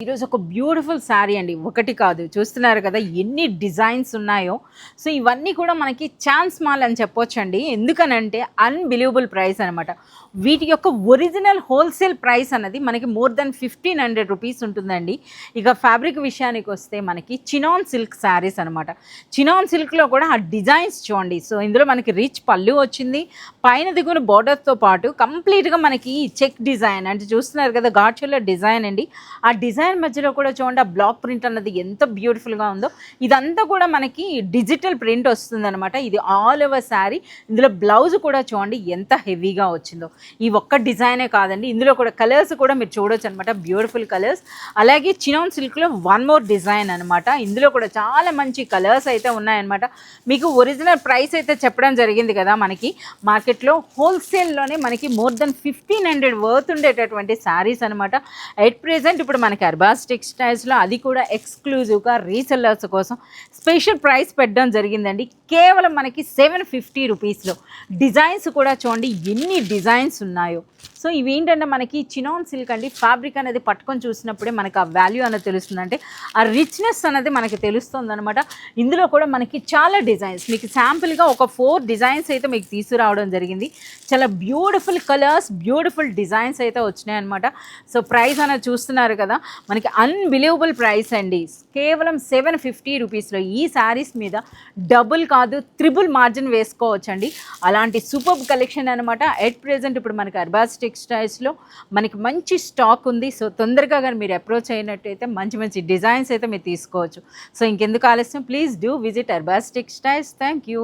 ఈరోజు ఒక బ్యూటిఫుల్ శారీ అండి, ఒకటి కాదు, చూస్తున్నారు కదా ఎన్ని డిజైన్స్ ఉన్నాయో. సో ఇవన్నీ కూడా మనకి ఛాన్స్ మాల్ అని చెప్పొచ్చండి. ఎందుకనంటే అన్బిలీవబుల్ ప్రైస్ అనమాట. వీటి యొక్క ఒరిజినల్ హోల్సేల్ ప్రైస్ అన్నది మనకి మోర్ దెన్ 1500 రూపీస్ ఉంటుందండి. ఇక ఫ్యాబ్రిక్ విషయానికి వస్తే మనకి చినాన్ సిల్క్ శారీస్ అనమాట. చినాన్ సిల్క్లో కూడా ఆ డిజైన్స్ చూడండి. సో ఇందులో మనకి రిచ్ పళ్ళు వచ్చింది, పైన దిగున బోర్డర్తో పాటు కంప్లీట్గా మనకి చెక్ డిజైన్ అంటే చూస్తున్నారు కదా ఘాట్యులర్ డిజైన్ అండి. ఆ డిజైన్ మధ్యలో కూడా చూడండి, ఆ బ్లాక్ ప్రింట్ అన్నది ఎంత బ్యూటిఫుల్గా ఉందో. ఇదంతా కూడా మనకి డిజిటల్ ప్రింట్ వస్తుంది అనమాట. ఇది ఆల్ ఓవర్ శారీ. ఇందులో బ్లౌజ్ కూడా చూడండి ఎంత హెవీగా వచ్చిందో. ఈ ఒక్క డిజైనే కాదండి, ఇందులో కూడా కలర్స్ కూడా మీరు చూడొచ్చు అనమాట, బ్యూటిఫుల్ కలర్స్. అలాగే చినాన్ సిల్క్లో వన్ మోర్ డిజైన్ అనమాట. ఇందులో కూడా చాలా మంచి కలర్స్ అయితే ఉన్నాయన్నమాట. మీకు ఒరిజినల్ ప్రైస్ అయితే చెప్పడం జరిగింది కదా, మనకి మార్కెట్లో హోల్సేల్లోనే మనకి మోర్ దెన్ 1500 వర్త్ ఉండేటటువంటి శారీస్ అనమాట. ఎట్ ప్రెజెంట్ ఇప్పుడు మనకి అర్బాస్ టెక్స్టైల్స్లో అది కూడా ఎక్స్క్లూజివ్గా రీసెల్లర్స్ కోసం స్పెషల్ ప్రైస్ పెట్టడం జరిగిందండి. కేవలం మనకి 750 రూపీస్లో. డిజైన్స్ కూడా చూడండి ఎన్ని డిజైన్స్ ఉన్నాయో. సో ఇవి ఏంటంటే మనకి చినాన్ సిల్క్ అండి. ఫ్యాబ్రిక్ అనేది పట్టుకొని చూసినప్పుడే మనకి ఆ వాల్యూ అనేది తెలుస్తుంది, అంటే ఆ రిచ్నెస్ అనేది మనకి తెలుస్తుంది అనమాట. ఇందులో కూడా మనకి చాలా డిజైన్స్, మీకు శాంపుల్గా ఒక 4 డిజైన్స్ అయితే మీకు తీసుకురావడం జరిగింది. చాలా బ్యూటిఫుల్ కలర్స్, బ్యూటిఫుల్ డిజైన్స్ అయితే వచ్చినాయి అనమాట. సో ప్రైస్ అనేది చూస్తున్నారు కదా, మనకి అన్బిలీవబుల్ ప్రైస్ అండి. కేవలం 750 రూపీస్లో ఈ శారీస్ మీద డబుల్ కాదు త్రిబుల్ మార్జిన్ వేసుకోవచ్చండి. అలాంటి సూపర్ కలెక్షన్ అనమాట. ఎట్ ప్రెజెంట్ ఇప్పుడు మనకి అర్బాస్ టెక్స్టైల్స్లో మనకి మంచి స్టాక్ ఉంది. సో తొందరగా కానీ మీరు అప్రోచ్ అయినట్టయితే మంచి మంచి డిజైన్స్ అయితే మీరు తీసుకోవచ్చు. సో ఇంకెందుకు ఆలస్యం, please do visit Arbaz textiles. Thank you.